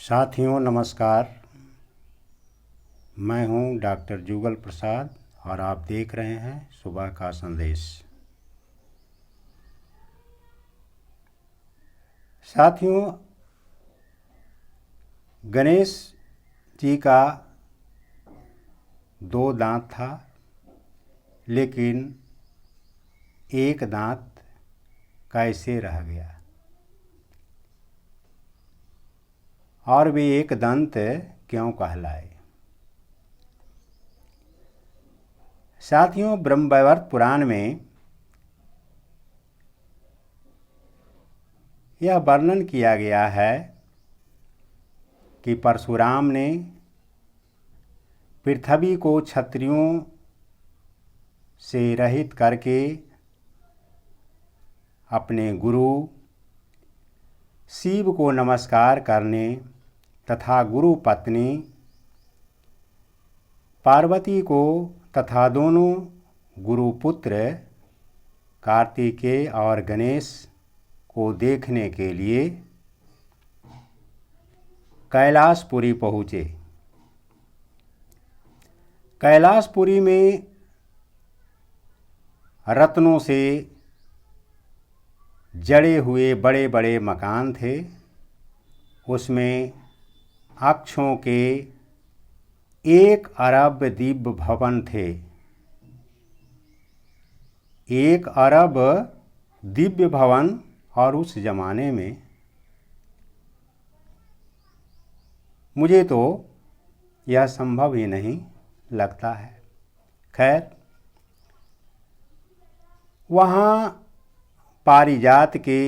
साथियों नमस्कार। मैं हूं डॉक्टर जुगल प्रसाद और आप देख रहे हैं सुबह का संदेश। साथियों, गणेश जी का 2 दांत था, लेकिन एक दांत कैसे रह गया और वे एक दंत क्यों कहलाए। साथियों, ब्रह्मवैवर्त पुराण में यह वर्णन किया गया है कि परशुराम ने पृथ्वी को क्षत्रियों से रहित करके अपने गुरु शिव को नमस्कार करने तथा गुरु पत्नी पार्वती को तथा दोनों गुरुपुत्र कार्तिकेय और गणेश को देखने के लिए कैलाशपुरी पहुँचे। कैलाशपुरी में रत्नों से जड़े हुए बड़े बड़े मकान थे। उसमें अक्षों के 1 अरब दिव्य भवन थे। 1 अरब दिव्य भवन, और उस जमाने में मुझे तो यह संभव ही नहीं लगता है। खैर, वहाँ पारिजात के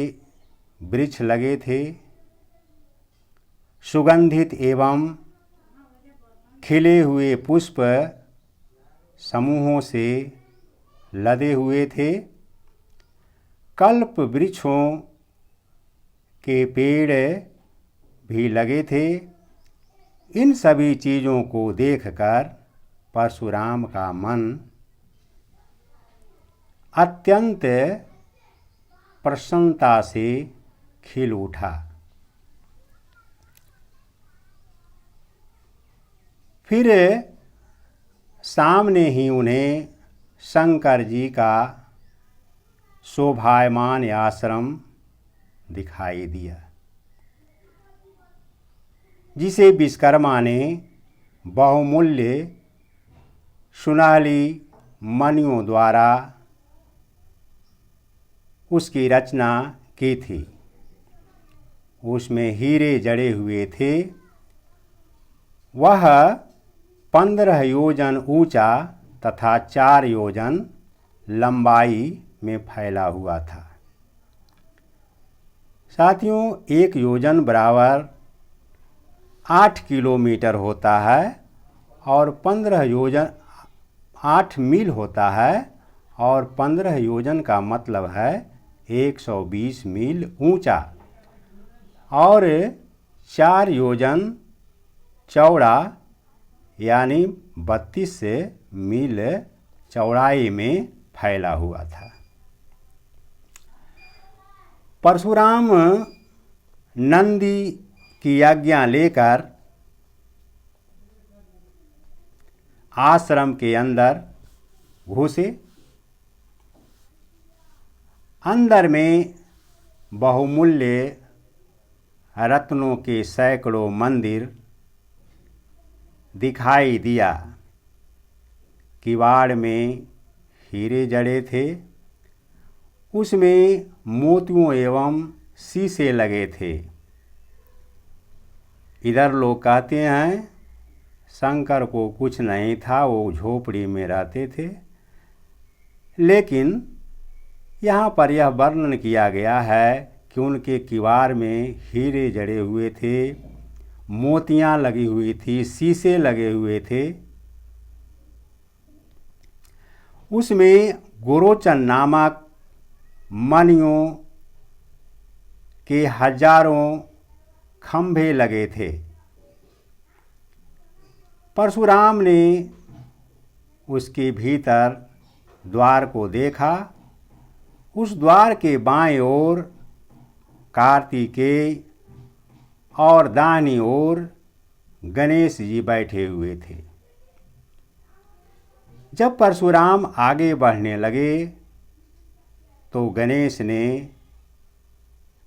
वृक्ष लगे थे, सुगंधित एवं खिले हुए पुष्प समूहों से लदे हुए थे। कल्प वृक्षों के पेड़ भी लगे थे। इन सभी चीज़ों को देखकर परशुराम का मन अत्यंत प्रसन्नता से खिल उठा। फिर सामने ही उन्हें शंकर जी का शोभायमान आश्रम दिखाई दिया, जिसे विश्वकर्मा ने बहुमूल्य सुनहली मणियों द्वारा उसकी रचना की थी। उसमें हीरे जड़े हुए थे। वह 15 योजन ऊंचा तथा 4 योजन लंबाई में फैला हुआ था। साथियों, 1 योजन बराबर 8 किलोमीटर होता है और 15 योजन 8 मील होता है, और 15 योजन का मतलब है 120 मील ऊंचा, और 4 योजन चौड़ा यानी 32 मील चौड़ाई में फैला हुआ था। परशुराम नंदी की आज्ञा लेकर आश्रम के अंदर घुसे। अंदर में बहुमूल्य रत्नों के सैकड़ों मंदिर दिखाई दिया। किवाड़ में हीरे जड़े थे। उसमें मोतियों एवं शीशे लगे थे। इधर लोग कहते हैं शंकर को कुछ नहीं था, वो झोपड़ी में रहते थे। लेकिन यहाँ पर यह वर्णन किया गया है कि उनके किवाड़ में हीरे जड़े हुए थे, मोतियाँ लगी हुई थी, शीशे लगे हुए थे। उसमें गोरोचन नामक मणियों के हजारों खंभे लगे थे। परशुराम ने उसके भीतर द्वार को देखा। उस द्वार के बाएं ओर कार्तिकेय और दाहिनी ओर गणेश जी बैठे हुए थे। जब परशुराम आगे बढ़ने लगे तो गणेश ने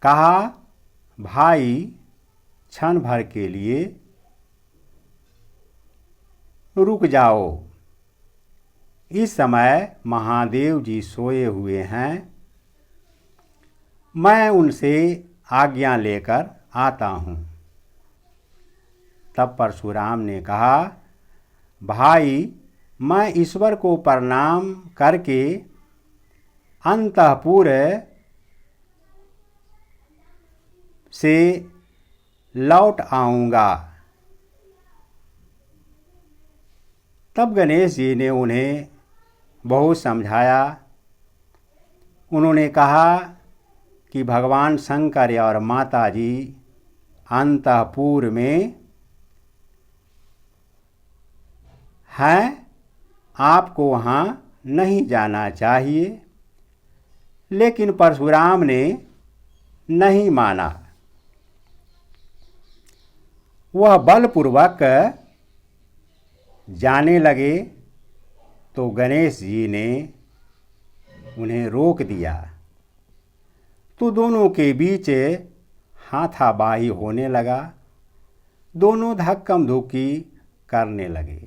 कहा, भाई क्षण भर के लिए रुक जाओ, इस समय महादेव जी सोए हुए हैं, मैं उनसे आज्ञा लेकर आता हूँ। तब परशुराम ने कहा, भाई मैं ईश्वर को प्रणाम करके अंतःपुर से लौट आऊँगा। तब गणेश जी ने उन्हें बहुत समझाया। उन्होंने कहा कि भगवान शंकर और माता जी अंतःपुर में हैं, आपको वहाँ नहीं जाना चाहिए। लेकिन परशुराम ने नहीं माना। वह बलपूर्वक जाने लगे तो गणेश जी ने उन्हें रोक दिया। तो दोनों के बीच हाथापाई होने लगा। दोनों धक्कम धुक्की करने लगे।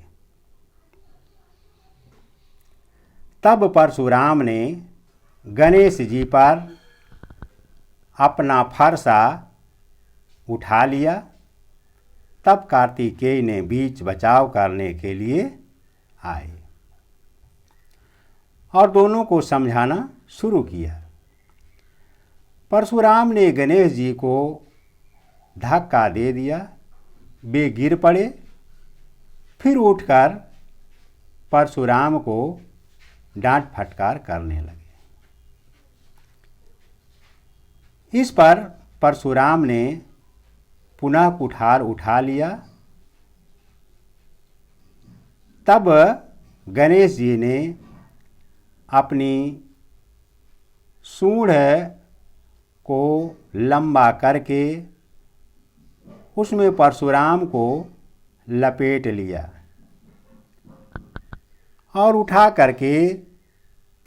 तब परशुराम ने गणेश जी पर अपना फरसा उठा लिया। तब कार्तिकेय ने बीच बचाव करने के लिए आए और दोनों को समझाना शुरू किया। परशुराम ने गणेश जी को धक्का दे दिया, वे गिर पड़े। फिर उठकर परशुराम को डांट फटकार करने लगे। इस पर परशुराम ने पुनः कुठार उठा लिया। तब गणेश जी ने अपनी सूंड को लंबा करके उसमें परशुराम को लपेट लिया और उठा करके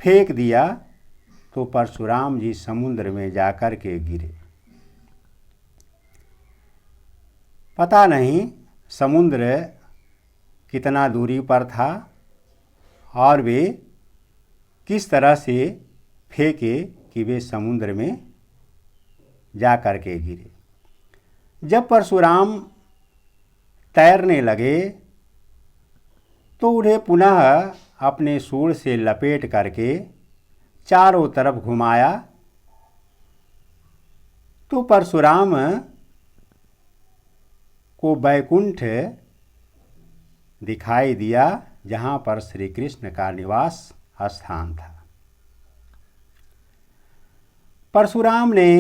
फेंक दिया। तो परशुराम जी समुद्र में जाकर के गिरे। पता नहीं समुद्र कितना दूरी पर था और वे किस तरह से फेंके कि वे समुद्र में जा कर के गिरे। जब परशुराम तैरने लगे तो उन्हें पुनः अपने सूंड से लपेट करके चारों तरफ घुमाया। तो परशुराम को बैकुंठ दिखाई दिया, जहाँ पर श्री कृष्ण का निवास स्थान था। परशुराम ने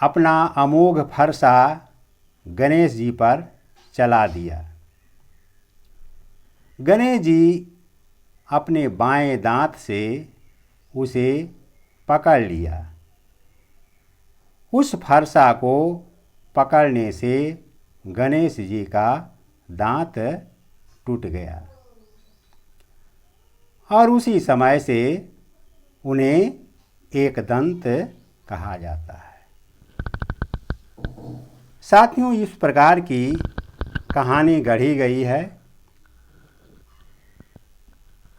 अपना अमोघ फरसा गणेश जी पर चला दिया। गणेश जी अपने बाएं दांत से उसे पकड़ लिया। उस फरसा को पकड़ने से गणेश जी का दांत टूट गया और उसी समय से उन्हें एक दंत कहा जाता है। साथियों, इस प्रकार की कहानी गढ़ी गई है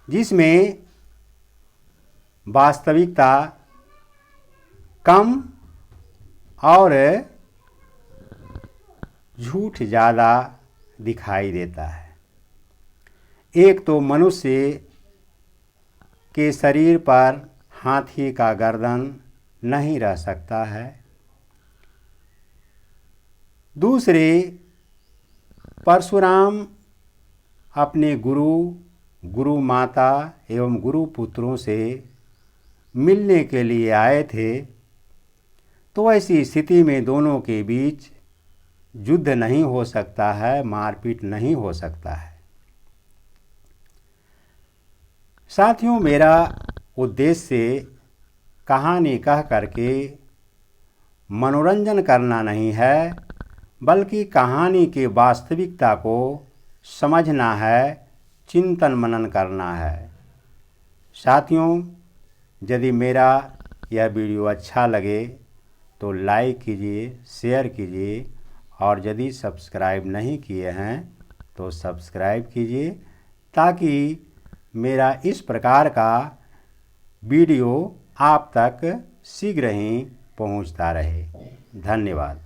जिसमें वास्तविकता कम और झूठ ज़्यादा दिखाई देता है। एक तो मनुष्य के शरीर पर हाथी का गर्दन नहीं रह सकता है। दूसरे, परशुराम अपने गुरु माता एवं गुरु पुत्रों से मिलने के लिए आए थे। तो ऐसी स्थिति में दोनों के बीच युद्ध नहीं हो सकता है, मारपीट नहीं हो सकता है। साथियों, मेरा उद्देश्य कहानी कह करके मनोरंजन करना नहीं है, बल्कि कहानी की वास्तविकता को समझना है, चिंतन मनन करना है। साथियों, यदि मेरा यह वीडियो अच्छा लगे तो लाइक कीजिए, शेयर कीजिए और यदि सब्सक्राइब नहीं किए हैं तो सब्सक्राइब कीजिए, ताकि मेरा इस प्रकार का वीडियो आप तक शीघ्र ही पहुंचता रहे। धन्यवाद।